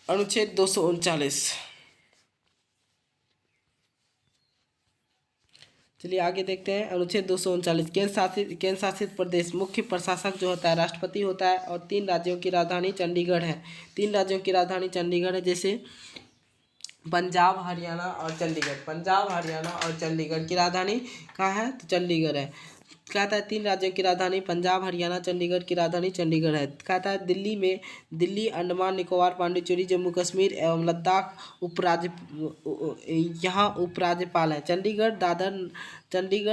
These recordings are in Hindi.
अनुच्छेद 239। चलिए आगे देखते हैं। अनुच्छेद 239, केंद्र शासित प्रदेश मुख्य प्रशासक जो होता है राष्ट्रपति होता है, और 3 राज्यों की राजधानी चंडीगढ़ है। 3 राज्यों की राजधानी चंडीगढ़ है, जैसे पंजाब, हरियाणा और चंडीगढ़। पंजाब, हरियाणा और चंडीगढ़ की राजधानी कहाँ है? तो चंडीगढ़ है। कहता है 3 राज्यों की राजधानी पंजाब, हरियाणा, चंडीगढ़ की राजधानी चंडीगढ़ है। कहता है दिल्ली, अंडमान निकोबार, पांडिचेरी, जम्मू कश्मीर एवं लद्दाख यहाँ उपराज्यपाल है। चंडीगढ़,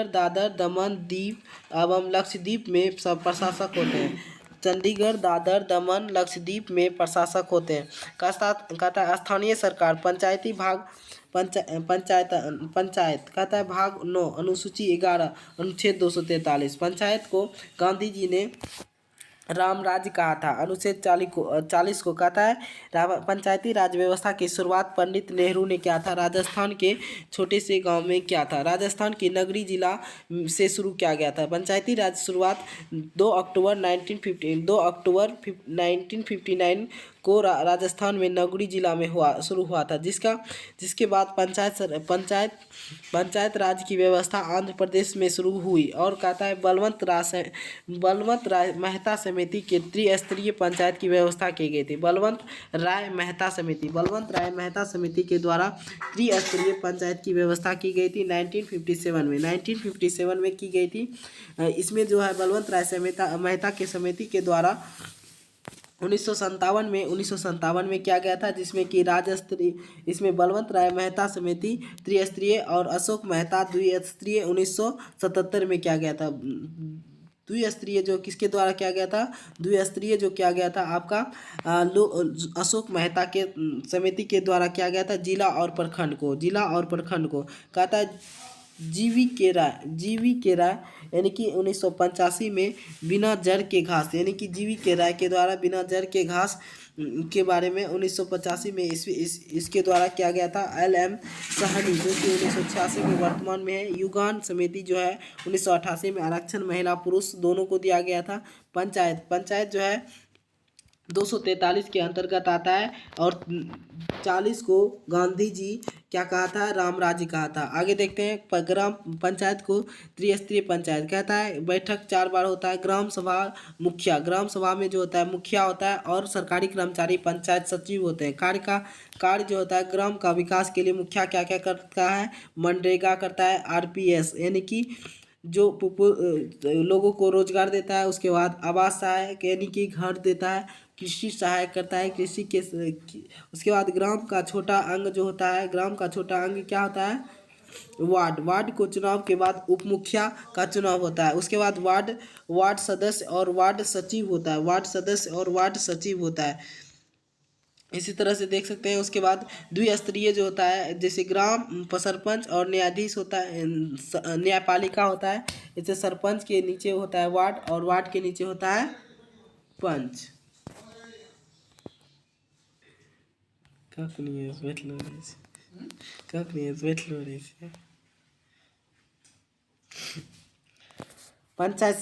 दादर, दमन, दीव एवं लक्षद्वीप में सब प्रशासक होते हैं। चंडीगढ़, दादर, दमन, लक्षद्वीप में प्रशासक होते हैं। कहता है स्थानीय सरकार पंचायती भाग पंचायत कहता है भाग 9 अनुसूची 11 अनुच्छेद 243। पंचायत को गांधी जी ने राम राज्य कहा था। अनुच्छेद 40 को कहता है पंचायती राज व्यवस्था की शुरुआत पंडित नेहरू ने किया था। राजस्थान के छोटे से गांव में किया था। राजस्थान की नगरी जिला से शुरू किया गया था। पंचायती राज शुरुआत 2 अक्टूबर 1959 को राजस्थान में नगरी जिला में शुरू हुआ था, जिसके बाद पंचायत राज की व्यवस्था आंध्र प्रदेश में शुरू हुई। और कहता है बलवंत राय मेहता समिति के त्रिस्तरीय पंचायत की व्यवस्था की गई थी। बलवंत राय मेहता समिति के द्वारा त्रिस्तरीय पंचायत की व्यवस्था की गई थी 1957 में की गई थी। इसमें जो है बलवंत राय मेहता के समिति के द्वारा 1957 में किया गया था, जिसमें कि इसमें बलवंत राय मेहता समिति त्रिस्तरीय और अशोक मेहता द्विस्तरीय 1977 में किया गया था। द्विस्तरीय जो किसके द्वारा किया गया था? द्विस्तरीय जो किया गया था आपका अशोक मेहता के समिति के द्वारा किया गया था जिला और प्रखंड को। कहता है जीवी के राय यानी कि 1985 में बिना जड़ के घास, यानी कि जीवी के राय के द्वारा बिना जड़ के घास के बारे में 1985 में इसके द्वारा किया गया था। LM साहनी जो कि 1986 में वर्तमान में है। युगान समिति जो है 1988 में आरक्षण महिला पुरुष दोनों को दिया गया था। पंचायत जो है 243 के अंतर्गत आता है, और 40 को गांधी जी क्या कहा था? राम राज्य कहा था। आगे देखते हैं ग्राम पंचायत को त्रिस्तरीय पंचायत कहता है। बैठक 4 बार होता है। ग्राम सभा में जो होता है मुखिया होता है, और सरकारी कर्मचारी पंचायत सचिव होते हैं। कार्य जो होता है ग्राम का विकास के लिए मुखिया क्या क्या करता है? मनरेगा करता है, RPS यानी कि जो लोगों को रोजगार देता है। उसके बाद आवास सहायक यानी कि घर देता है। कृषि सहायक करता है, उसके बाद ग्राम का छोटा अंग जो होता है, ग्राम का छोटा अंग क्या होता है? वार्ड को चुनाव के बाद उप मुखिया का चुनाव होता है। उसके बाद वार्ड सदस्य और वार्ड सचिव होता है। इसी तरह से देख सकते हैं। उसके बाद द्विस्तरीय जो होता है, जैसे ग्राम सरपंच और न्यायाधीश होता है, न्यायपालिका होता है। जैसे सरपंच के नीचे होता है वार्ड, और वार्ड के नीचे होता है पंच। पंचायत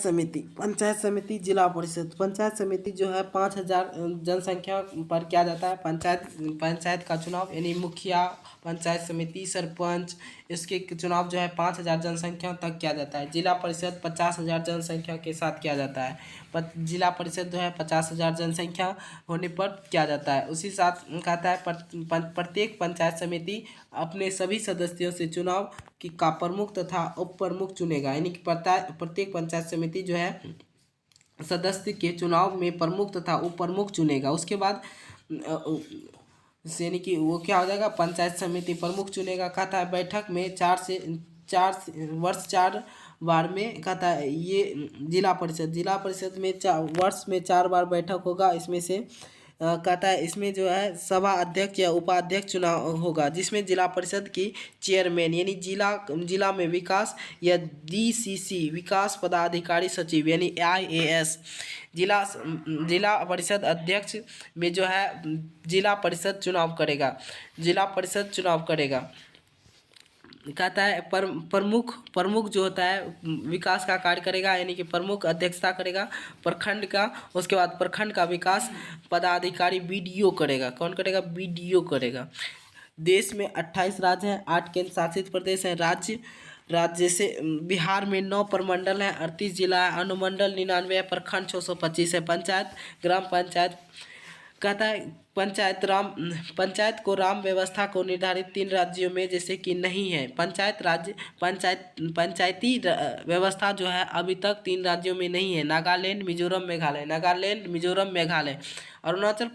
समिति जिला परिषद। पंचायत समिति जो है 5000 जनसंख्या पर किया जाता है। पंचायत का चुनाव यानी मुखिया, पंचायत समिति, सरपंच, इसके चुनाव जो है 5000 जनसंख्या तक किया जाता है। जिला परिषद 50,000 जनसंख्या के साथ किया जाता है। जिला परिषद जो है 50,000 जनसंख्या होने पर किया जाता है। उसी साथ कहता है प्रत्येक पंचायत समिति अपने सभी सदस्यों से चुनाव का प्रमुख तथा उप प्रमुख चुनेगा, यानी कि प्रत्येक पंचायत समिति जो है सदस्य के चुनाव में प्रमुख तथा उप प्रमुख चुनेगा। उसके बाद यानी कि वो क्या हो जाएगा? पंचायत समिति प्रमुख चुनेगा। कहता है बैठक में 4 बार में कहता है ये जिला परिषद में वर्ष में 4 बार बैठक होगा। इसमें से कहता है इसमें जो है सभा अध्यक्ष या उपाध्यक्ष चुनाव होगा, जिसमें जिला परिषद की चेयरमैन यानी जिला में विकास या DCC विकास पदाधिकारी सचिव यानी IAS जिला परिषद अध्यक्ष में जो है जिला परिषद चुनाव करेगा। कहता है प्रमुख जो होता है विकास का कार्य करेगा, यानी कि प्रमुख अध्यक्षता करेगा प्रखंड का। उसके बाद प्रखंड का विकास पदाधिकारी बीडीओ करेगा। कौन करेगा? बीडीओ करेगा। देश में 28 राज्य हैं, 8 केंद्र शासित प्रदेश हैं। राज्य से बिहार में 9 प्रमंडल हैं, 38 जिला है, अनुमंडल 99 है, प्रखंड 625 है। पंचायत ग्राम पंचायत कहता है पंचायत को राम व्यवस्था को निर्धारित 3 राज्यों में जैसे कि नहीं है। पंचायती व्यवस्था जो है अभी तक 3 राज्यों में नहीं है, नागालैंड, मिजोरम, मेघालय। अरुणाचल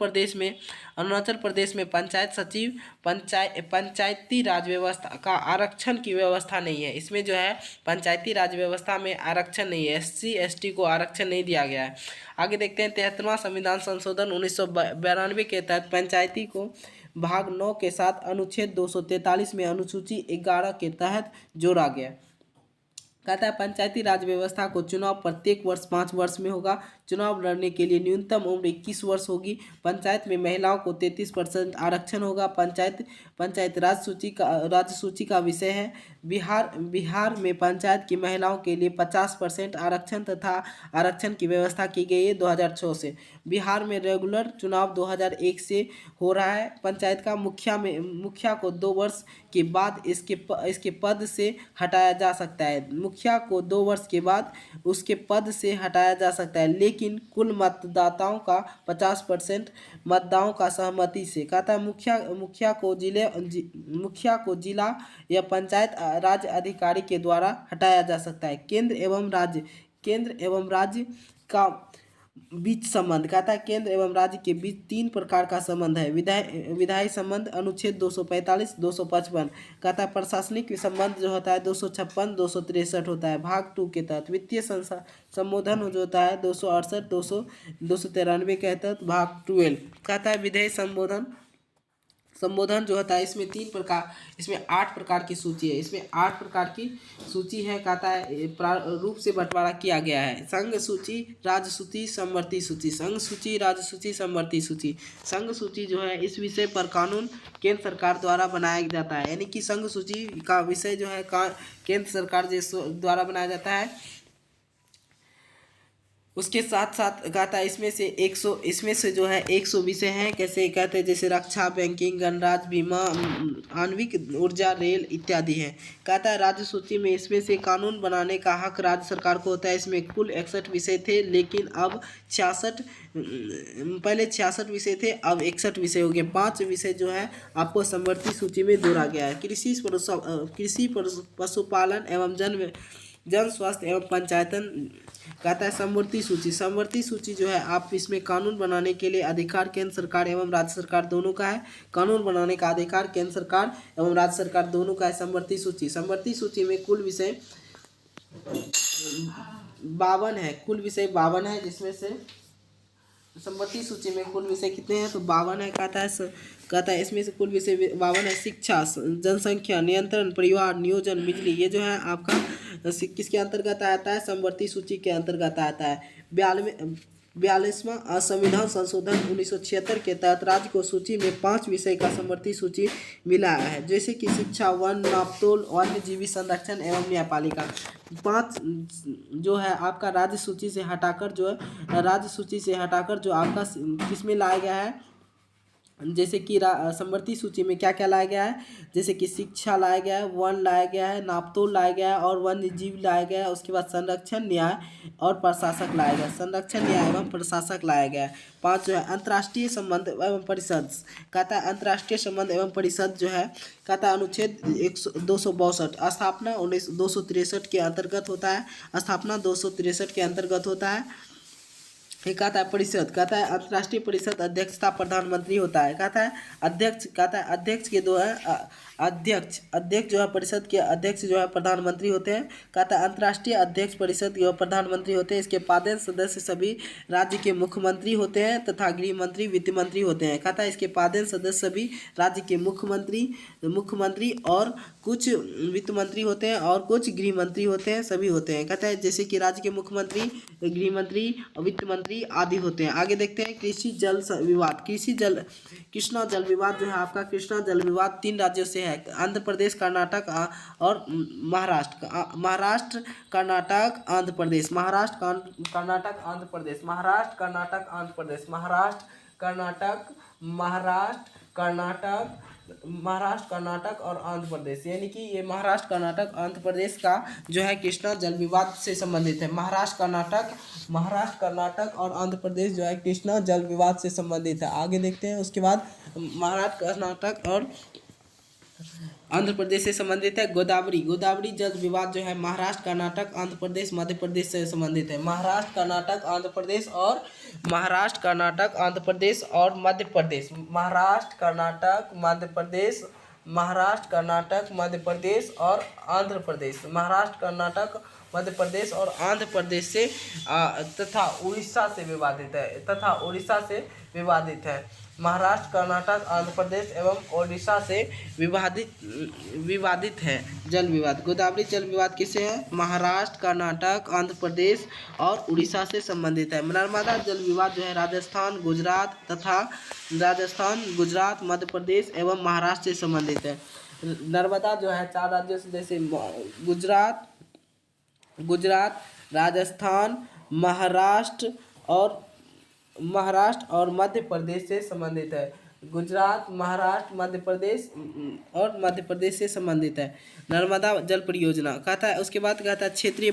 प्रदेश में पंचायत सचिव पंचायती राज व्यवस्था का आरक्षण की व्यवस्था नहीं है। इसमें जो है पंचायती राज व्यवस्था में आरक्षण नहीं है, SC ST को आरक्षण नहीं दिया गया है। आगे देखते हैं 73वां संविधान संशोधन 1992 के तहत पंचायती को भाग 9 के साथ अनुच्छेद 243 में अनुसूची 11 के तहत जोड़ा गया। कहता है पंचायती राज व्यवस्था को चुनाव प्रत्येक वर्ष 5 वर्ष में होगा। चुनाव लड़ने के लिए न्यूनतम उम्र 21 वर्ष होगी। पंचायत में महिलाओं को 33% आरक्षण होगा। पंचायत राज्य सूची का विषय है। बिहार में पंचायत की महिलाओं के लिए 50% आरक्षण तथा आरक्षण की व्यवस्था की गई है 2006 से। बिहार में रेगुलर चुनाव 2001 से हो रहा है। पंचायत का मुखिया को 2 वर्ष के बाद इसके पद से हटाया जा सकता है। मुखिया को 2 वर्ष के बाद उसके पद से हटाया जा सकता है, लेकिन कुल मतदाताओं का 50% मतदाताओं का सहमति से। कहता है मुखिया को जिला या पंचायत राज अधिकारी के द्वारा हटाया जा सकता है। केंद्र एवं राज्य का बीच संबंध। कहता है केंद्र एवं राज्य के बीच 3 प्रकार का संबंध है। विधायी संबंध अनुच्छेद 245, 255। कहता है प्रशासनिक संबंध जो होता है 256, 263 होता है भाग 2 के तहत। वित्तीय संबोधन जो होता है 268, 293 के तहत भाग 12। कहता है विधायी संबोधन जो होता है इसमें 8 प्रकार की सूची है। इसमें 8 प्रकार की सूची है। कहता है रूप से बंटवारा किया गया है। संघ सूची, राज्य सूची, समवर्ती सूची। संघ सूची, राज्य सूची, समवर्ती सूची। संघ सूची जो है इस विषय पर कानून केंद्र सरकार द्वारा बनाया जाता है, यानी कि संघ सूची का विषय जो है केंद्र सरकार द्वारा बनाया जाता है। उसके साथ साथ कहता है इसमें से जो है 100 विषय हैं। कैसे कहते हैं? जैसे रक्षा, बैंकिंग, गणराज्य, बीमा, आणविक ऊर्जा, रेल इत्यादि हैं। कहता है राज्य सूची में इसमें से कानून बनाने का हक राज्य सरकार को होता है। इसमें कुल 61 विषय थे, लेकिन अब 66 पहले 66 विषय थे, अब 61 विषय हो गए। 5 विषय जो है आपको समवर्ती सूची में जोड़ा गया है। कृषि, पशुपालन एवं जन स्वास्थ्य एवं पंचायतन। कहता है समवर्ती सूची जो है आप इसमें कानून बनाने के लिए अधिकार केंद्र सरकार एवं राज्य सरकार दोनों का है। कानून बनाने का अधिकार केंद्र सरकार एवं राज्य सरकार दोनों का है। समवर्ती सूची में कुल विषय 52 है। कुल विषय 52 है, जिसमें से समवर्ती सूची में कुल विषय कितने हैं? तो 52 है। कहता है इसमें से कुल विषय 52 है। शिक्षा, जनसंख्या नियंत्रण, परिवार नियोजन, बिजली, ये जो है आपका किसके अंतर्गत आता है? समवर्ती सूची के अंतर्गत आता है। 42वां संविधान संशोधन 1976 के तहत राज्य को सूची में 5 विषय का समवर्ती सूची मिला है, जैसे कि शिक्षा, वन, नापतोल, वन्यजीवी संरक्षण एवं न्यायपालिका। 5 जो है आपका राज्य सूची से हटाकर जो आपका किसमें लाया गया है? जैसे कि समवर्ती सूची में क्या क्या लाया गया है? जैसे कि शिक्षा लाया गया है, वन लाया गया है, नापतोल लाया गया है और वन्य जीव लाया गया है। उसके बाद संरक्षण, न्याय और प्रशासक लाया गया। संरक्षण, न्याय एवं प्रशासक लाया गया है। 5 जो है अंतर्राष्ट्रीय संबंध एवं परिषद। कहता है अंतर्राष्ट्रीय संबंध एवं परिषद जो है कहता है अनुच्छेद 262 स्थापना 263 के अंतर्गत होता है। स्थापना 263 के अंतर्गत होता है। कहता है परिषद, कहता है अंतर्राष्ट्रीय परिषद अध्यक्षता प्रधानमंत्री होता है। कहता है अध्यक्ष के दो है अध्यक्ष जो है परिषद के अध्यक्ष जो है प्रधानमंत्री होते हैं। कहता है अंतर्राष्ट्रीय अध्यक्ष परिषद के प्रधानमंत्री होते हैं। इसके पादेन सदस्य सभी राज्य के मुख्यमंत्री होते हैं तथा गृह मंत्री, वित्त मंत्री होते हैं। कहता है इसके पादेन सदस्य सभी राज्य के मुख्यमंत्री और कुछ वित्त मंत्री होते हैं और कुछ गृह मंत्री होते हैं, सभी होते हैं। कहता है जैसे कि राज्य के मुख्यमंत्री, गृह मंत्री, वित्त मंत्री आदि होते हैं। आगे देखते हैं कृषि जल विवाद। कृष्णा जल विवाद जो है आपका, कृष्णा जल विवाद 3 राज्यों से है, आंध्र प्रदेश, कर्नाटक और महाराष्ट्र। महाराष्ट्र, कर्नाटक, आंध्र प्रदेश, महाराष्ट्र, कर्नाटक, आंध्र प्रदेश, महाराष्ट्र, कर्नाटक, आंध्र प्रदेश, महाराष्ट्र, कर्नाटक, महाराष्ट्र, कर्नाटक और आंध्र प्रदेश, यानी कि ये महाराष्ट्र, कर्नाटक, आंध्र प्रदेश का जो है कृष्णा जल विवाद से संबंधित है। महाराष्ट्र, कर्नाटक और आंध्र प्रदेश जो है कृष्णा जल विवाद से संबंधित है। आगे देखते हैं उसके बाद महाराष्ट्र, कर्नाटक और आंध्र प्रदेश से संबंधित है। गोदावरी जल विवाद जो है महाराष्ट्र, कर्नाटक, आंध्र प्रदेश, मध्य प्रदेश से संबंधित है। महाराष्ट्र, कर्नाटक, आंध्र प्रदेश और महाराष्ट्र, कर्नाटक, आंध्र प्रदेश और मध्य प्रदेश, महाराष्ट्र, कर्नाटक, मध्य प्रदेश, महाराष्ट्र, कर्नाटक, मध्य प्रदेश और आंध्र प्रदेश, महाराष्ट्र, कर्नाटक, मध्य प्रदेश और आंध्र प्रदेश से तथा उड़ीसा से विवादित है। महाराष्ट्र, कर्नाटक, आंध्र प्रदेश एवं ओडिशा से विवादित है जल विवाद। गोदावरी जल विवाद किससे है? महाराष्ट्र, कर्नाटक, आंध्र प्रदेश और उड़ीसा से संबंधित है। नर्मदा जल विवाद जो है राजस्थान, गुजरात, मध्य प्रदेश एवं महाराष्ट्र से संबंधित है। नर्मदा जो है 4 राज्यों से, जैसे गुजरात, राजस्थान, महाराष्ट्र और मध्य प्रदेश से संबंधित है। गुजरात, महाराष्ट्र, मध्य प्रदेश से संबंधित है नर्मदा जल परियोजना। कहता है उसके बाद कहता है क्षेत्रीय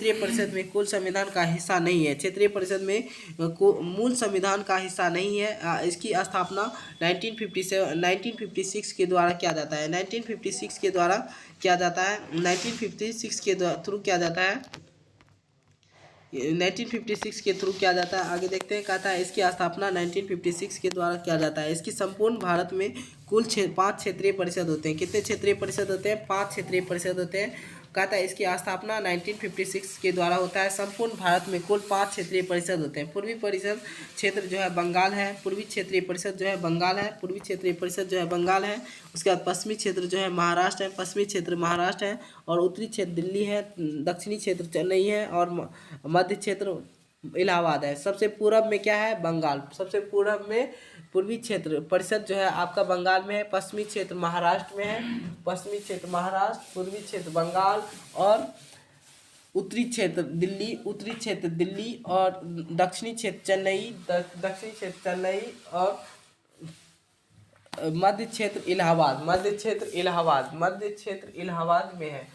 परिषद में कुल संविधान का हिस्सा नहीं है। क्षेत्रीय परिषद में मूल संविधान का हिस्सा नहीं है। इसकी स्थापना 1956 के द्वारा किया जाता है। 1956 के थ्रू किया जाता है। आगे देखते हैं, कहता है इसकी स्थापना 1956 के द्वारा किया जाता है। इसकी संपूर्ण भारत में कुल 5 क्षेत्रीय परिषद होते हैं। कितने क्षेत्रीय परिषद होते हैं? 5 क्षेत्रीय परिषद होते हैं। कहता है इसकी स्थापना 1956 के द्वारा होता है। संपूर्ण भारत में कुल 5 क्षेत्रीय परिषद होते हैं। पूर्वी परिषद क्षेत्र जो है बंगाल है, पूर्वी क्षेत्रीय परिषद जो है बंगाल है। उसके बाद पश्चिमी क्षेत्र जो है महाराष्ट्र है, और उत्तरी क्षेत्र दिल्ली है, दक्षिणी क्षेत्र चेन्नई है और मध्य क्षेत्र इलाहाबाद है। सबसे पूर्व में क्या है? बंगाल। सबसे पूर्व में पूर्वी क्षेत्र परिषद जो है आपका बंगाल में है, पश्चिमी क्षेत्र महाराष्ट्र में है, पूर्वी क्षेत्र बंगाल और उत्तरी क्षेत्र दिल्ली और दक्षिणी क्षेत्र चेन्नई और मध्य क्षेत्र इलाहाबाद में है।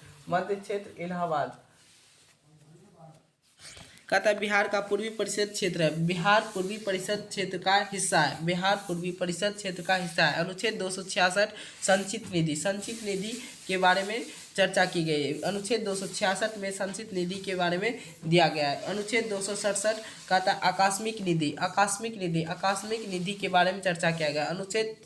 कहता है बिहार का पूर्वी परिषद क्षेत्र है। बिहार पूर्वी परिषद क्षेत्र का हिस्सा है। अनुच्छेद 266 संचित निधि के बारे में चर्चा की गई है। अनुच्छेद 266 में संचित निधि के बारे में दिया गया है। अनुच्छेद 267 कहता है आकस्मिक निधि के बारे में चर्चा किया गया। अनुच्छेद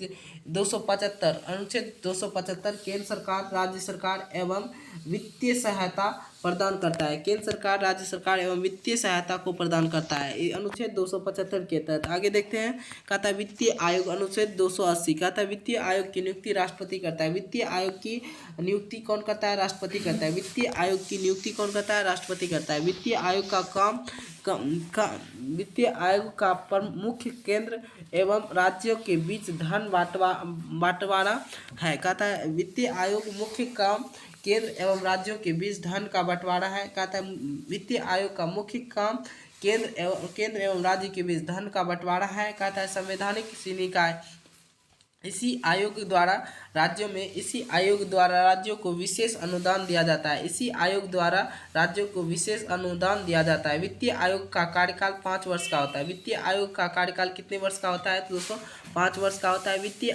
275 केंद्र सरकार, राज्य सरकार एवं वित्तीय सहायता प्रदान करता है। केंद्र सरकार, राज्य सरकार एवं वित्तीय सहायता को प्रदान करता है। ये अनुच्छेद 275 के तहत। आगे देखते हैं, कहता है वित्तीय आयोग। अनुच्छेद 280 कहता है वित्तीय आयोग की नियुक्ति राष्ट्रपति करता है। वित्तीय आयोग की नियुक्ति कौन करता है? राष्ट्रपति करता है। वित्तीय आयोग की नियुक्ति कौन करता है? राष्ट्रपति करता है। वित्तीय आयोग का मुख्य केंद्र एवं राज्यों के बीच धन बंटवारा है। कहता है वित्तीय आयोग मुख्य काम केंद्र एवं राज्यों के बीच धन का बंटवारा है। कहता है वित्तीय आयोग का मुख्य काम केंद्र एवं राज्य के बीच धन का बंटवारा है। कहता है संवैधानिक निकाय इसी आयोग द्वारा राज्यों को विशेष अनुदान दिया जाता है। वित्तीय आयोग का कार्यकाल 5 वर्ष का होता है। वित्तीय आयोग का कार्यकाल कितने वर्ष का होता है? दोस्तों 5 वर्ष का होता है। वित्तीय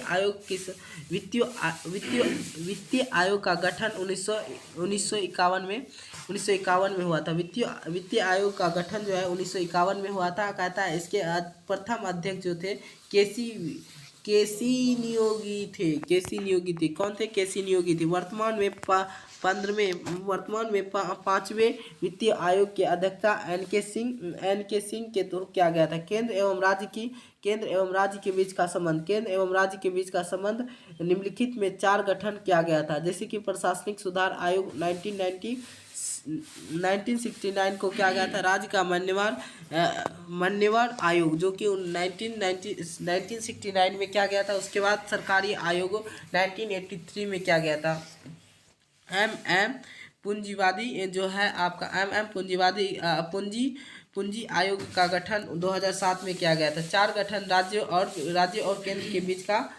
आयोग का गठन 1951 में हुआ था। वित्तीय आयोग का गठन जो है 1951 में हुआ था। कहता है इसके प्रथम अध्यक्ष जो थे केसी नियोगी थे। केसी नियोगी थे। कौन थे? केसी नियोगी थे। वर्तमान में पांचवें वित्तीय आयोग के अध्यक्षता एन के सिंह के तो किया गया था। केंद्र एवं राज्य के बीच का संबंध निम्नलिखित में चार गठन किया गया था, जैसे कि प्रशासनिक सुधार आयोग 1969 को किया गया था। राज्य का मान्यवर आयोग जो कि 1969 में किया गया था। उसके बाद सरकारी आयोग 1983 में किया गया था। पूंजीवादी जो है आपका पूंजी आयोग का गठन 2007 में किया गया था। चार गठन राज्य और केंद्र के बीच का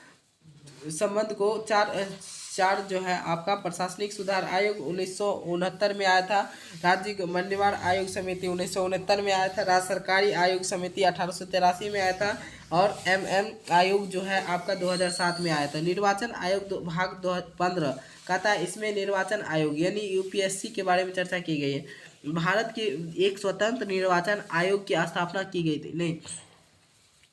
संबंध को चार जो है आपका प्रशासनिक सुधार आयोग 1969 में आया था। राज्य मान्यवर आयोग समिति 1969 में आया था। राज्य सरकारी आयोग समिति 1883 में आया था। और आयोग जो है आपका 2007 में आया था। निर्वाचन आयोग भाग 15 कहता है इसमें निर्वाचन आयोग यानी यूपीएससी के बारे में चर्चा की गई है। भारत के एक स्वतंत्र निर्वाचन आयोग की स्थापना की गई थी। नहीं,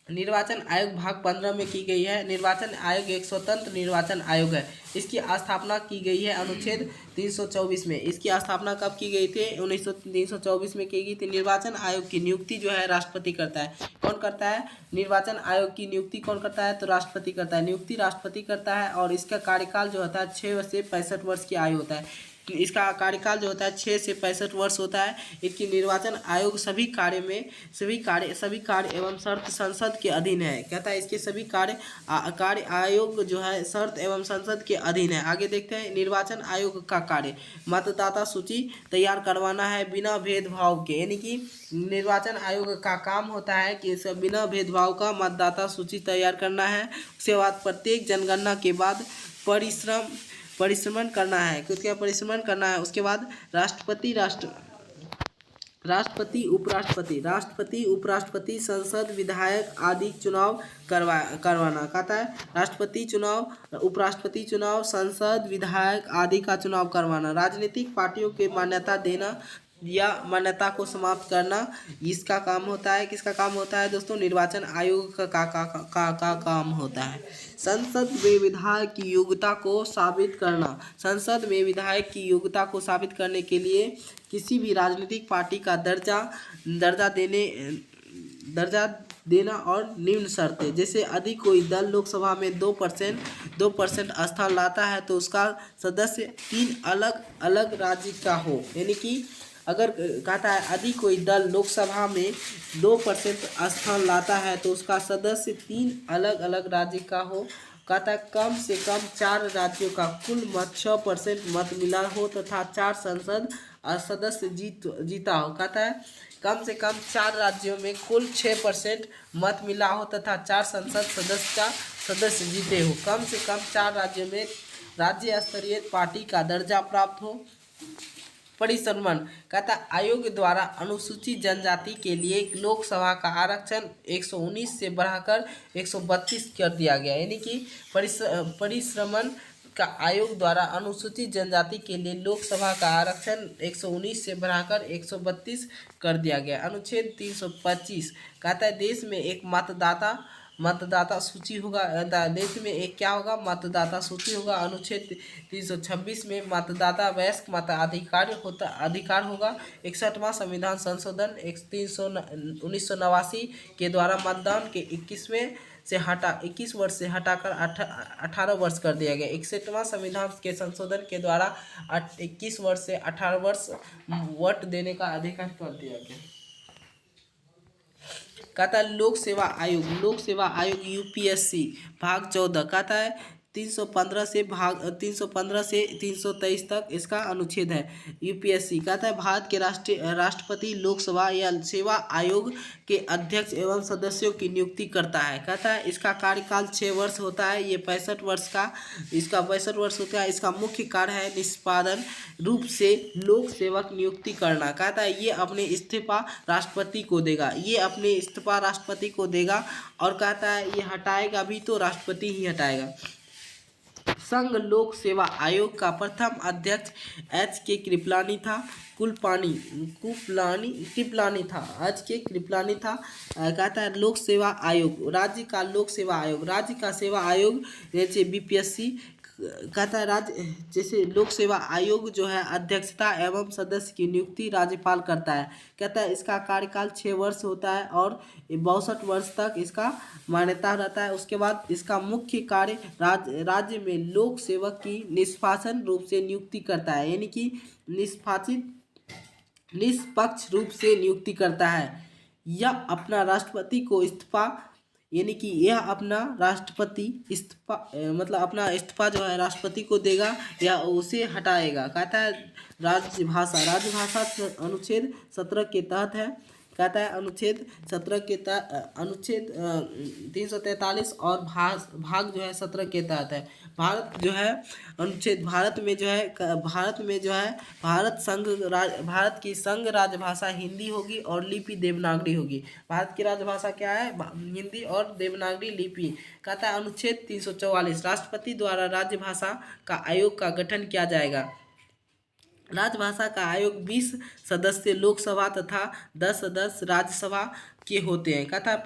निर्वाचन आयोग भाग 15 में की गई है। निर्वाचन आयोग एक स्वतंत्र निर्वाचन आयोग है। इसकी स्थापना की गई है अनुच्छेद 324 में। इसकी स्थापना कब की गई थी? 324 में की गई थी। निर्वाचन आयोग की नियुक्ति जो है राष्ट्रपति करता है। कौन करता है? निर्वाचन आयोग की नियुक्ति कौन करता है? तो राष्ट्रपति करता है। नियुक्ति राष्ट्रपति करता है और इसका कार्यकाल जो होता है 6 से 65 वर्ष की आयु होता है। इसका कार्यकाल जो होता है 6 से 65 वर्ष होता है। इसकी निर्वाचन आयोग सभी कार्य एवं शर्त संसद के अधीन है। कहता है इसके सभी कार्य आयोग जो है शर्त एवं संसद के अधीन है। आगे देखते हैं निर्वाचन आयोग का कार्य मतदाता सूची तैयार करवाना है बिना भेदभाव के, यानी कि निर्वाचन आयोग का काम होता है कि बिना भेदभाव का मतदाता सूची तैयार करना है। उसके बाद प्रत्येक जनगणना के बाद परिश्रमण करना है। क्या परिश्रमण करना है? उसके बाद राष्ट्रपति, उपराष्ट्रपति, संसद, विधायक आदि चुनाव करवाना। कहता है राष्ट्रपति चुनाव, उपराष्ट्रपति चुनाव, संसद, विधायक आदि का चुनाव करवाना। राजनीतिक पार्टियों के मान्यता देना या मान्यता को समाप्त करना इसका काम होता है। किसका काम होता है दोस्तों? निर्वाचन आयोग का काम होता है। संसद में विधायक की योग्यता को साबित करना। संसद में विधायक की योग्यता को साबित करने के लिए किसी भी राजनीतिक पार्टी का दर्जा देना और निम्न शर्तें, जैसे यदि कोई दल लोकसभा में 2% स्थान लाता है तो उसका सदस्य 3 अलग अलग राज्य का हो। यानी कि अगर कहता है यदि कोई दल लोकसभा में 2% स्थान लाता है तो उसका सदस्य 3 अलग अलग राज्य का हो। कहता है कम से कम 4 राज्यों का कुल मत 6% मत मिला हो तथा 4 संसद सदस्य जीता हो। कहता है कम से कम 4 राज्यों में कुल 6% मत मिला हो तथा 4 संसद सदस्य जीते हो। कम से कम 4 राज्यों में राज्य स्तरीय पार्टी का दर्जा प्राप्त हो। परिसम्मान कहता आयोग द्वारा अनुसूचित जनजाति के लिए लोकसभा का आरक्षण 119 से बढ़ाकर 132 कर दिया गया। यानी कि परिसम्मान का आयोग द्वारा अनुसूचित जनजाति के लिए लोकसभा का आरक्षण 119 से बढ़ाकर 132 कर दिया गया। अनुच्छेद 325 कहता है देश में एक मतदाता सूची होगा। देश में एक क्या होगा? मतदाता सूची होगा। अनुच्छेद 326 में मतदाता वयस्क मताधिकार होगा। 61वां संविधान संशोधन 1989 के द्वारा मतदान के 21 वर्ष से हटाकर 18 वर्ष कर दिया गया। 61वां संविधान के संशोधन के द्वारा 21 वर्ष से 18 वर्ष वोट देने का अधिकार कर दिया गया। कहता है लोक सेवा आयोग यूपीएससी भाग 14 कहता है 315 से 323 तक इसका अनुच्छेद है। यूपीएससी कहता है भारत के राष्ट्रपति लोकसभा या सेवा आयोग के अध्यक्ष एवं सदस्यों की नियुक्ति करता है। कहता है इसका कार्यकाल 6 वर्ष होता है। ये 65 वर्ष होता है। इसका मुख्य कार्य है निष्पादन रूप से लोक सेवक नियुक्ति करना। कहता है ये अपने इस्तीफा राष्ट्रपति को देगा और कहता है ये हटाएगा भी तो राष्ट्रपति ही हटाएगा। संघ लोक सेवा आयोग का प्रथम अध्यक्ष H.K. कृपलानी था। कृपलानी था, H.K. कृपलानी था। कहता है लोक सेवा आयोग, राज्य का लोक सेवा आयोग, राज्य का सेवा आयोग जैसे BPSC। कहता है राज्य जैसे लोक सेवा आयोग जो है अध्यक्षता एवं सदस्य की नियुक्ति राज्यपाल करता है। कहता है इसका कार्यकाल 6 वर्ष होता है और 62 वर्ष तक इसका मान्यता रहता है। उसके बाद इसका मुख्य कार्य राज्य में लोक सेवक की निष्पासन रूप से नियुक्ति करता है, यानी कि निष्पक्ष रूप से नियुक्ति करता है। यह अपना राष्ट्रपति को इस्तीफा, यानी कि यह अपना राष्ट्रपति इस्तीफा मतलब अपना इस्तीफा जो है राष्ट्रपति को देगा या उसे हटाएगा। कहता है राजभाषा अनुच्छेद 17 के तहत है। कहता है अनुच्छेद 17 के तहत, अनुच्छेद 343 और भाग जो है 17 के तहत है। भारत जो है अनुच्छेद भारत में जो है भारत की संघ राजभाषा हिंदी होगी और लिपि देवनागरी होगी। भारत की राजभाषा क्या है? हिंदी और देवनागरी लिपि। कहता है अनुच्छेद 344 राष्ट्रपति द्वारा राजभाषा का आयोग का गठन किया जाएगा। राजभाषा का आयोग 20 सदस्य लोकसभा तथा 10 सदस्य राज्यसभा के होते हैं। कहता है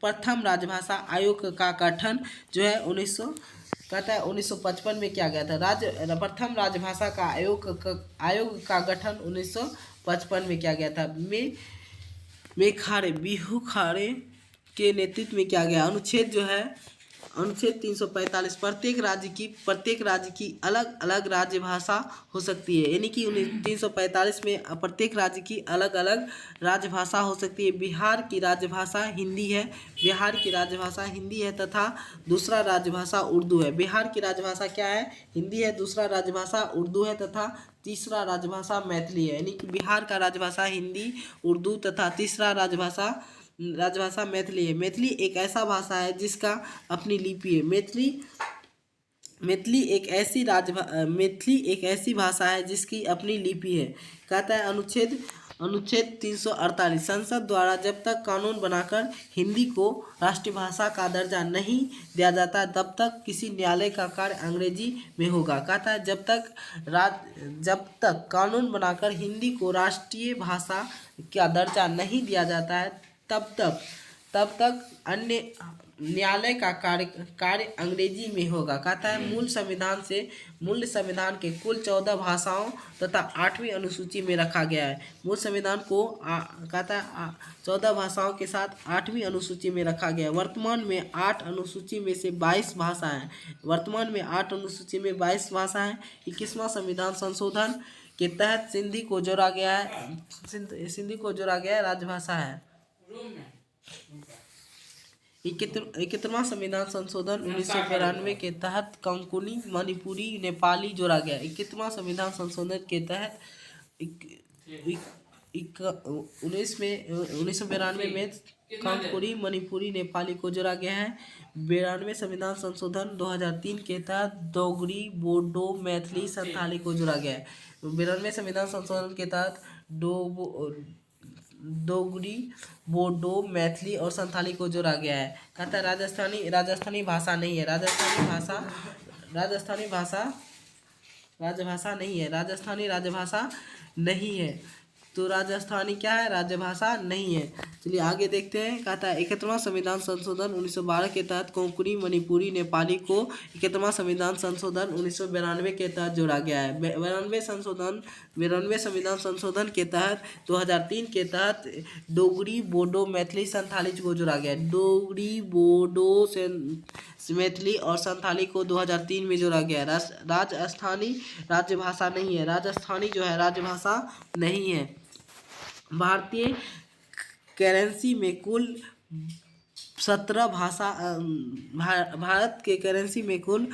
प्रथम राजभाषा आयोग का गठन जो है 1955 में किया गया था। प्रथम राजभाषा का आयोग का गठन 1955 में किया गया था। बिहू खाड़े के नेतृत्व में किया गया। अनुच्छेद 345 प्रत्येक राज्य की अलग अलग राजभाषा हो सकती है, यानी कि 345 में प्रत्येक राज्य की अलग अलग राजभाषा हो सकती है। बिहार की राजभाषा हिंदी है तथा दूसरा राजभाषा उर्दू है। बिहार की राजभाषा क्या है? हिंदी है, दूसरा राजभाषा उर्दू है तथा तीसरा राजभाषा मैथिली है। यानी कि बिहार का राजभाषा हिंदी, उर्दू तथा तीसरा राजभाषा मैथिली है। मैथिली एक ऐसा भाषा है जिसका अपनी लिपि है। मैथिली एक ऐसी भाषा है जिसकी अपनी लिपि है। कहता है अनुच्छेद 348 संसद द्वारा जब तक कानून बनाकर हिंदी को राष्ट्रीय भाषा का दर्जा नहीं दिया जाता तब तक किसी न्यायालय का कार्य अंग्रेजी में होगा। कहता है जब तक कानून बनाकर हिंदी को राष्ट्रीय भाषा का दर्जा नहीं दिया जाता है तब तक अन्य न्यायालय का कार्य अंग्रेजी में होगा। कहता है मूल संविधान के कुल 14 भाषाओं तथा 8वीं अनुसूची में रखा गया है। मूल संविधान को कहता है 14 भाषाओं के साथ 8वीं अनुसूची में रखा गया है। वर्तमान में 8 अनुसूची में से 22 भाषा हैं। 21वां संविधान संशोधन के तहत सिंधी को जोड़ा गया है, राजभाषा है। 21वां संविधान संशोधन 1992 के तहत कंकनी, मणिपुरी, नेपाली जोड़ा गया। 21वां संविधान संशोधन के तहत 1992 में कंकनी, मणिपुरी, नेपाली को जोड़ा गया है। 92 संविधान संशोधन 2003 के तहत डोगरी, बोडो, मैथिली, संथाली को जोड़ा गया है। 92 संविधान संशोधन के तहत डोगरी, बोडो, मैथिली और संथाली को जोड़ा गया है। कहता है राजस्थानी भाषा नहीं है। राजस्थानी राजभाषा नहीं है। तो राजस्थानी क्या है? राजभाषा नहीं है। चलिए आगे देखते हैं। कहता है 71वां संविधान संशोधन 1912 के तहत कोंकणी, मणिपुरी, नेपाली को 71वां संविधान संशोधन 1992 के तहत जोड़ा गया है। 92 संविधान संशोधन के तहत 2003 के तहत डोगरी, बोडो, मैथिली, संथाली को जोड़ा गया है। डोगरी, बोडो, मैथिली और संथाली को 2003 में जोड़ा गया है। राजस्थानी राजभाषा नहीं है। राजस्थानी जो है राजभाषा नहीं है। भारतीय करेंसी में कुल 17 भाषा, भारत के करेंसी में कुल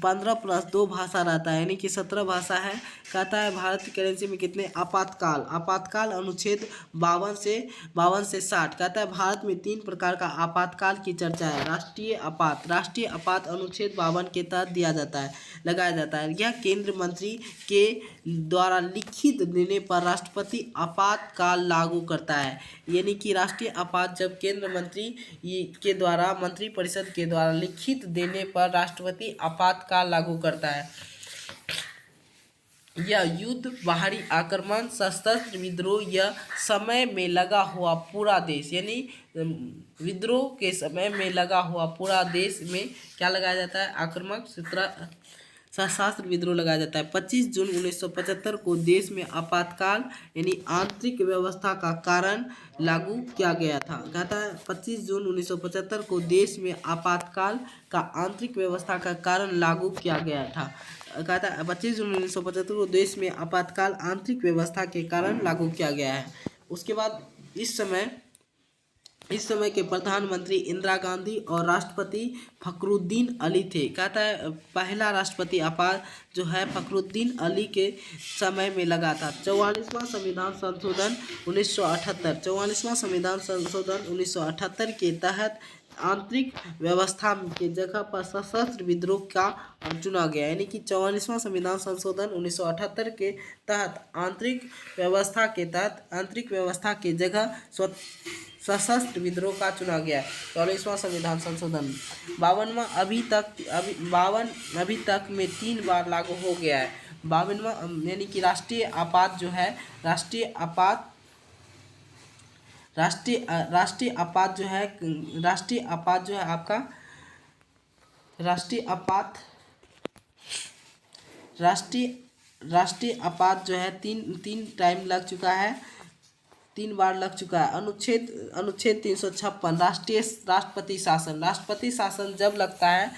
15 + 2 भाषा रहता है, यानी कि 17 भाषा है। कहता है भारत की करेंसी में कितने? आपातकाल अनुच्छेद 52 से 60। कहता है भारत में 3 प्रकार का आपातकाल की चर्चा है। राष्ट्रीय आपात अनुच्छेद 52 के तहत लगाया जाता है। यह केंद्र मंत्री के द्वारा लिखित निर्णय पर राष्ट्रपति आपातकाल लागू करता है। यानी कि राष्ट्रीय आपात जब केंद्र मंत्री के द्वारा मंत्रिपरिषद के द्वारा लिखित देने पर राष्ट्रपति आपातकाल लागू करता है। यह युद्ध, बाहरी आक्रमण, सशस्त्र विद्रोह या समय में लगा हुआ पूरा देश, यानी विद्रोह के समय में लगा हुआ पूरा देश में क्या लगाया जाता है? आक्रमक सशस्त्र विद्रोह लगाया जाता है। 25 जून 1975 को देश में आपातकाल यानी आंतरिक व्यवस्था का कारण लागू किया गया था। कहता है 25 जून 1975 को देश में आपातकाल का आंतरिक व्यवस्था का कारण लागू किया गया था। कहता है 25 जून 1975 को देश में आपातकाल आंतरिक व्यवस्था के कारण लागू किया गया है। उसके बाद इस समय के प्रधानमंत्री इंदिरा गांधी और राष्ट्रपति फखरुद्दीन अली थे। कहता है पहला राष्ट्रपति आपात जो है फखरुद्दीन अली के समय में लगा था। 44वां संविधान संशोधन 1978 44वां संविधान संशोधन 1978 के तहत आंतरिक व्यवस्था के जगह पर सशस्त्र विद्रोह का चुना गया, यानी कि 44वां संविधान संशोधन 1978 के तहत आंतरिक व्यवस्था के जगह सशस्त्र विद्रोह का चुना गया। 44वां संविधान संशोधन 52वां अभी तक में 3 बार लागू हो गया है। 52वां यानी कि राष्ट्रीय आपात जो है आपका राष्ट्रीय आपात जो है तीन टाइम लग चुका है, 3 बार लग चुका है। अनुच्छेद 356 राष्ट्रपति शासन जब लगता है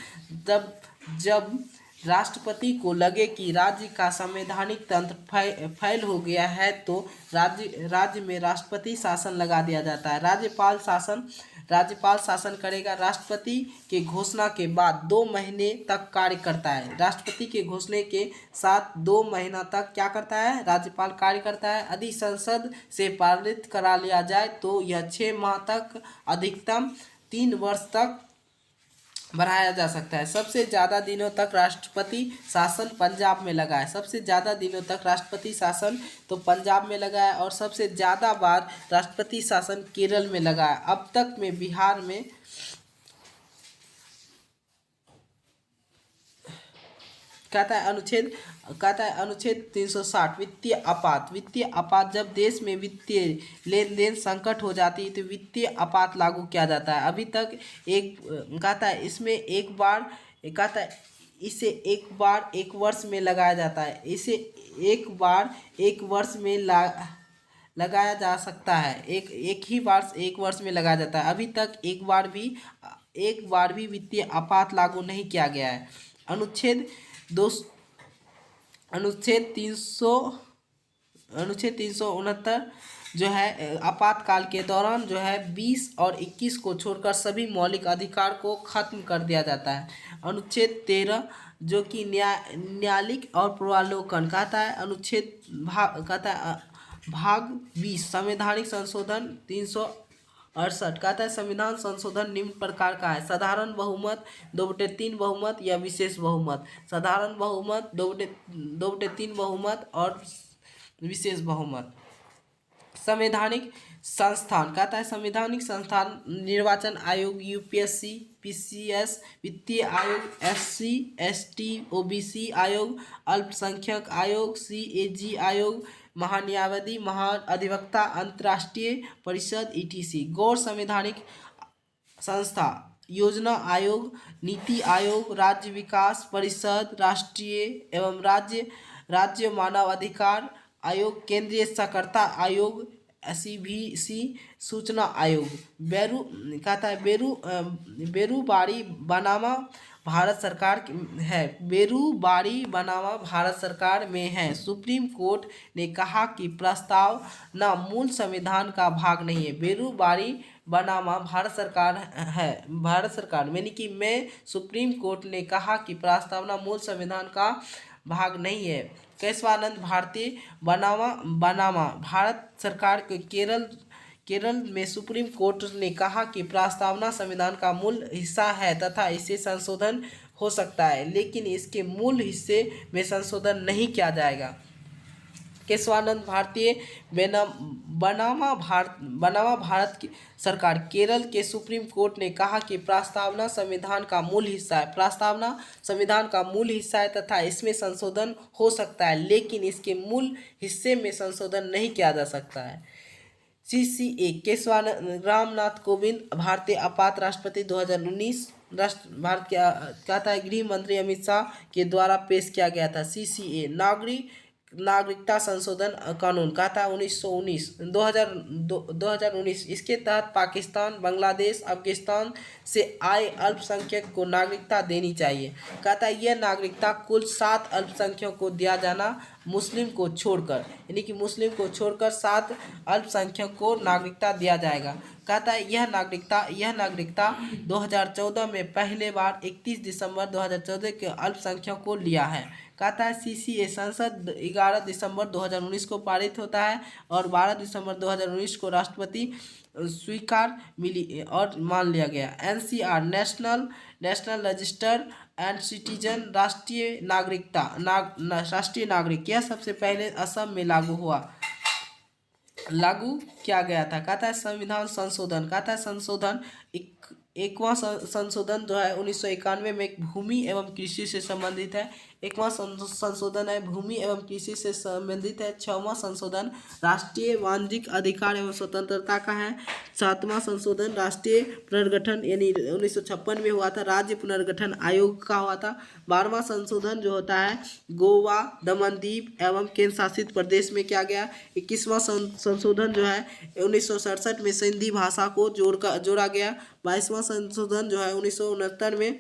जब राष्ट्रपति को लगे कि राज्य का संवैधानिक तंत्र फैल हो गया है तो राज्य में राष्ट्रपति शासन लगा दिया जाता है। राज्यपाल शासन करेगा। राष्ट्रपति के घोषणा के बाद 2 महीने तक कार्य करता है। राष्ट्रपति के घोषणा के साथ 2 महीना तक क्या करता है? राज्यपाल कार्य करता है। यदि संसद से पारित करा लिया जाए तो यह 6 माह तक अधिकतम 3 वर्ष तक बढ़ाया जा सकता है। सबसे ज़्यादा दिनों तक राष्ट्रपति शासन पंजाब में लगा है। सबसे ज़्यादा दिनों तक राष्ट्रपति शासन तो पंजाब में लगा है और सबसे ज़्यादा बार राष्ट्रपति शासन केरल में लगा है। अब तक में बिहार में कहता है अनुच्छेद 360 वित्तीय आपात जब देश में वित्तीय लेन देन संकट हो जाती है तो वित्तीय आपात लागू किया जाता है। अभी तक इसे एक बार 1 वर्ष में लगाया जाता है। इसे एक बार 1 वर्ष में लगाया जा सकता है। एक ही बार 1 वर्ष में लगाया जाता है। अभी तक एक बार भी वित्तीय आपात लागू नहीं किया गया है। अनुच्छेद 369 जो है आपातकाल के दौरान जो है 20 और 21 को छोड़कर सभी मौलिक अधिकार को खत्म कर दिया जाता है। अनुच्छेद 13 जो कि न्यायिक और पूर्वावलोकन कहता है। भाग 20 संवैधानिक संशोधन 368 कहता है संविधान संशोधन निम्न प्रकार का है। साधारण बहुमत 2/3 बहुमत या विशेष बहुमत। साधारण बहुमत 2/3 बहुमत और विशेष बहुमत। संवैधानिक संस्थान कहता है संवैधानिक संस्थान निर्वाचन आयोग यूपीएससी पीसीएस वित्तीय आयोग एससी एसटी ओबीसी आयोग अल्पसंख्यक आयोग सीएजी आयोग महान्यायवादी महाधिवक्ता अंतर्राष्ट्रीय परिषद ईटीसी। गैर संवैधानिक संस्था योजना आयोग नीति आयोग राज्य विकास परिषद राष्ट्रीय एवं राज्य मानवाधिकार आयोग केंद्रीय साक्षरता आयोग सीबीसी सूचना आयोग। बेरूबारी बनामा भारत सरकार है। बेरूबारी बनामा भारत सरकार में है। सुप्रीम कोर्ट ने कहा कि प्रस्तावना मूल संविधान का भाग नहीं है। बेरूबारी बनामा भारत सरकार है। भारत सरकार में सुप्रीम कोर्ट ने कहा कि प्रस्तावना मूल संविधान का भाग नहीं है। केशवानंद भारती बनामा भारत सरकार के केरल में सुप्रीम कोर्ट ने कहा कि प्रस्तावना संविधान का मूल हिस्सा है तथा इसे संशोधन हो सकता है लेकिन इसके मूल हिस्से में संशोधन नहीं किया जाएगा। केशवानंद भारतीय बनामा भारत की सरकार। केरल के सुप्रीम कोर्ट ने कहा कि प्रस्तावना संविधान का मूल हिस्सा है। प्रस्तावना संविधान का मूल हिस्सा है तथा इसमें संशोधन हो सकता है, लेकिन इसके मूल हिस्से में संशोधन नहीं किया जा सकता है। CCA केशवानंद रामनाथ कोविंद भारतीय आपात राष्ट्रपति 2019 भारत के कहता है गृह मंत्री अमित शाह के द्वारा पेश किया गया था। CCA नागरिकता संशोधन कानून कहता है 2019। इसके तहत पाकिस्तान, बांग्लादेश, अफगानिस्तान से आए अल्पसंख्यक को नागरिकता देनी चाहिए। कहता है यह नागरिकता कुल 7 अल्पसंख्यकों को दिया जाना, मुस्लिम को छोड़कर, यानी कि मुस्लिम को छोड़कर 7 अल्पसंख्यक को नागरिकता दिया जाएगा। कहता है यह नागरिकता 2014 में पहले बार 31 दिसंबर 2014 के अल्पसंख्यक को लिया है। कहता है CCA संसद 11 दिसंबर 2019 को पारित होता है और 12 दिसंबर 2019 को राष्ट्रपति स्वीकार मिली और मान लिया गया। NCR national register and citizen राष्ट्रीय नागरिक यह सबसे पहले असम में लागू किया गया था। कहता है संविधान संशोधन। कहता है संशोधन एकवां संशोधन जो है 1991 में भूमि एवं कृषि से संबंधित है। एकवां संशोधन है भूमि एवं कृषि से संबंधित है। 6वां संशोधन राष्ट्रीय वाणिज्यिक अधिकार एवं स्वतंत्रता का है। 7वां संशोधन राष्ट्रीय पुनर्गठन यानी 1956 में हुआ था, राज्य पुनर्गठन आयोग का हुआ था। 12वां संशोधन जो होता है गोवा, दमन दीप एवं केंद्र शासित प्रदेश में किया गया। 21वां संशोधन जो है 1967 में सिंधी भाषा को जोड़ा गया। 22वां संशोधन जो है 1969 में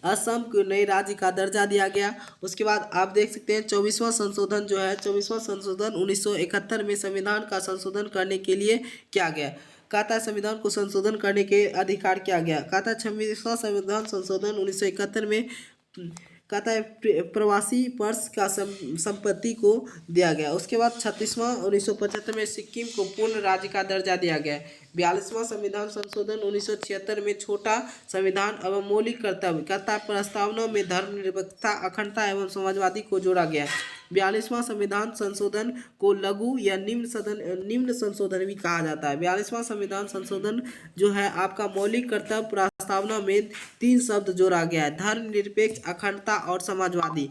असम को नए राज्य का दर्जा दिया गया। उसके बाद आप देख सकते हैं 24वां संशोधन जो है 24वां संशोधन 1971 में संविधान का संशोधन करने के लिए किया गया। कहता है संविधान को संशोधन करने के अधिकार किया गया। कहता है 26वां संविधान संशोधन 1971 में कहता है प्रवासी पर्स का संपत्ति को दिया गया। उसके बाद 36वां 1975 में सिक्किम को पूर्ण राज्य का दर्जा दिया गया। 42वां संविधान संशोधन 1976 में छोटा संविधान एवं मौलिक कर्तव्य कहता है प्रस्तावना में धर्मनिरपेक्षता, अखंडता एवं समाजवादी को जोड़ा गया। 42वां संविधान संशोधन को लघु या निम्न संशोधन भी कहा जाता है। 42वां संविधान संशोधन जो है आपका मौलिक कर्तव्य प्रस्तावना में 3 शब्द जोड़ा गया है, धर्मनिरपेक्ष, अखंडता और समाजवादी।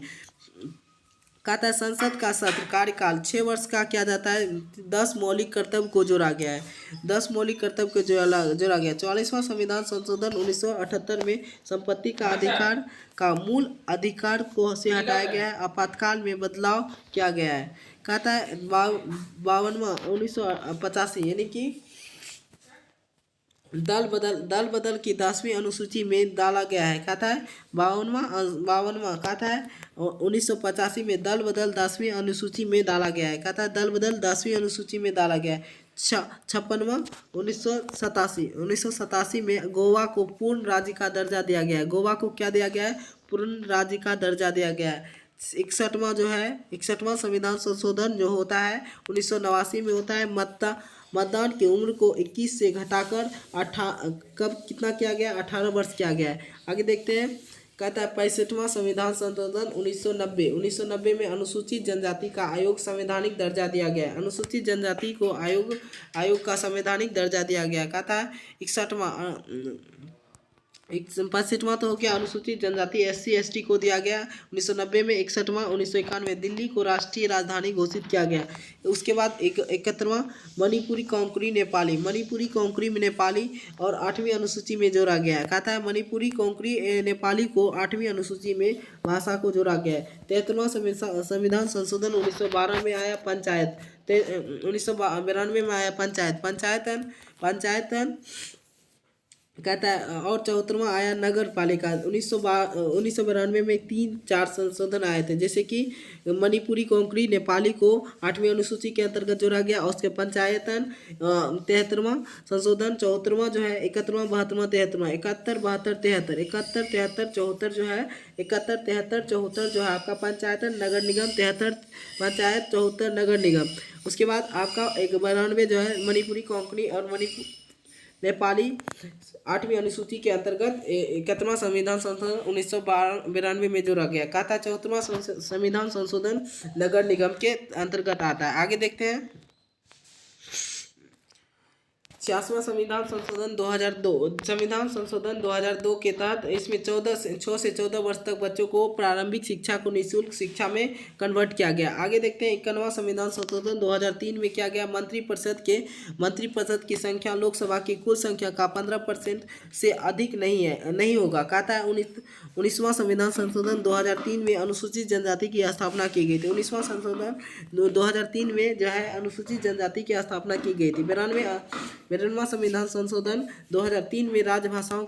कहता है संसद का सत्र कार्यकाल 6 वर्ष का किया जाता है। 10 मौलिक कर्तव्य को जोड़ा गया है। 10 मौलिक कर्तव्य को जोड़ा गया। 44वां संविधान संशोधन 1978 में संपत्ति का अधिकार का मूल अधिकार को से हटाया गया है। आपातकाल में बदलाव किया गया है। कहता है 52वां 1985 यानी कि दल बदल की 10वीं अनुसूची में डाला गया है। कहता है 52वां कहता है 1985 में दल बदल 10वीं अनुसूची में डाला गया है। कहता है दल बदल 10वीं अनुसूची में डाला गया है। 56वां 1987 में गोवा को पूर्ण राज्य का दर्जा दिया गया है। गोवा को क्या दिया गया है? पूर्ण राज्य का दर्जा दिया गया है। 61वां संविधान संशोधन जो होता है 1989 में होता है। मतदान की उम्र को 21 से घटाकर कितना किया गया? 18 वर्ष किया गया है। आगे देखते हैं। कहता है 65वां संविधान संशोधन 1990 में अनुसूचित जनजाति का आयोग संवैधानिक दर्जा दिया गया है। अनुसूचित जनजाति को आयोग का संवैधानिक दर्जा दिया गया। कहता है 65वां तो हो गया अनुसूचित जनजाति SC ST को दिया गया 1990 में। 61वां 1991 दिल्ली को राष्ट्रीय राजधानी घोषित किया गया। उसके बाद 71वां मणिपुरी कोंकणी नेपाली और 8वीं अनुसूची में जोड़ा गया है। कहता है मणिपुरी कोंकणी नेपाली को 8वीं अनुसूची में भाषा को जोड़ा गया है। 73वां संविधान संशोधन 1912 में आया। पंचायत 1992 में आया। पंचायतन कहता है और 74वां आया नगर पालिका। 1992 में 3-4 संशोधन आए थे, जैसे कि मणिपुरी कोंकणी नेपाली को 8वीं अनुसूची के अंतर्गत जोड़ा गया। और उसके पंचायतन 73वां संशोधन। 74वां जो है 71वां 72वां 73वां 71 72 73 71 73 74 जो है 71 73 74 जो है आपका पंचायतन नगर निगम। 73 पंचायत 74 नगर निगम। उसके बाद आपका 92 जो है मणिपुरी कोंकणी और नेपाली 8वीं अनुसूची के अंतर्गत 71वां संविधान संशोधन 1992 में जोड़ा गया। कहा था 74वां संविधान संशोधन नगर निगम के अंतर्गत आता है। आगे देखते हैं 66वां संविधान संशोधन 2002। संविधान संशोधन 2002 के तहत इसमें 6 से 14 वर्ष तक बच्चों को प्रारंभिक शिक्षा को निःशुल्क शिक्षा में कन्वर्ट किया गया। आगे देखते हैं 51वां संविधान संशोधन 2003 में किया गया। मंत्रिपरिषद की संख्या लोकसभा की कुल संख्या का 15% से अधिक नहीं होगा। कहता है 19वां संविधान संशोधन 2003 में अनुसूचित जनजाति की स्थापना की गई थी। 19वां संशोधन 2003 में जो है अनुसूचित जनजाति की स्थापना की गई थी। 92वां संविधान संशोधन 2003 में राजभाषाओं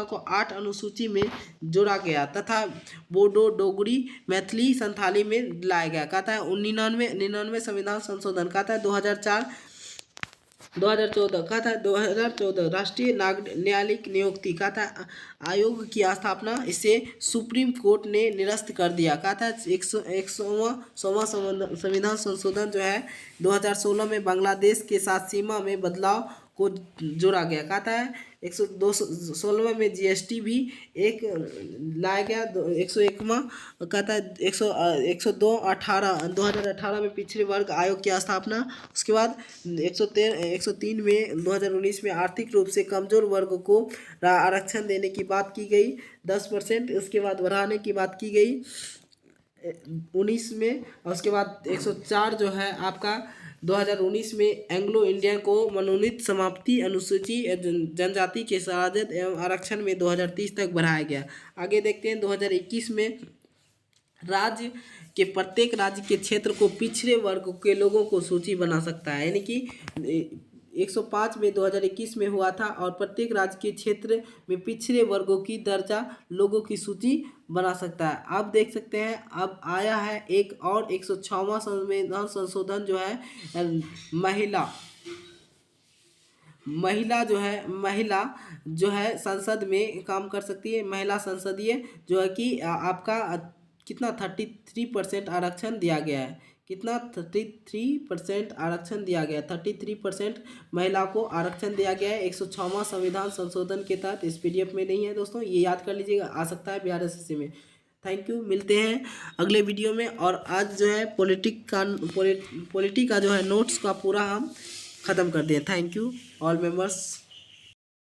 को 8 अनुसूची में जोड़ा गया तथा बोडो, डोगरी, मैथिली, संथाली में लाया गया। कहता है 99वें संविधान संशोधन कहता है 2014 का था। 2014 राष्ट्रीय न्यायालयिक नियुक्ति का था आयोग की स्थापना इसे सुप्रीम कोर्ट ने निरस्त कर दिया। कहा था 100वां संविधान संशोधन जो है 2016 में बांग्लादेश के साथ सीमा में बदलाव को जोड़ा गया। कहा था 116 में जीएसटी भी एक लाया गया। 101वां कहता है 2018 में पिछड़े वर्ग आयोग की स्थापना। उसके बाद 103 में 2019 में आर्थिक रूप से कमजोर वर्ग को आरक्षण देने की बात की गई 10%। उसके बाद बढ़ाने की बात की गई 19 में। और उसके बाद 104 जो है आपका 2019 में एंग्लो इंडियन को मनोनीत समाप्ति अनुसूची जनजाति के शरारत एवं आरक्षण में 2030 तक बढ़ाया गया। आगे देखते हैं 2021 में राज्य के प्रत्येक राज्य के क्षेत्र को पिछड़े वर्ग के लोगों को सूची बना सकता है। यानी कि 105 में 2021 में हुआ था और प्रत्येक राज्य के क्षेत्र में पिछड़े वर्गों की दर्जा लोगों की सूची बना सकता है। आप देख सकते हैं अब आया है एक और 106वां संविधान संशोधन जो है महिला जो है संसद में काम कर सकती है। महिला संसदीय जो है कि आपका कितना 33% आरक्षण दिया गया है। कितना 33% आरक्षण दिया गया। 33% महिला को आरक्षण दिया गया है 106वां संविधान संशोधन के तहत। इस PDF में नहीं है दोस्तों, ये याद कर लीजिएगा, आ सकता है बिहार SSC में। थैंक यू, मिलते हैं अगले वीडियो में। और आज जो है पॉलिटी का जो है नोट्स का पूरा हम ख़त्म कर दिए। Thank you all members.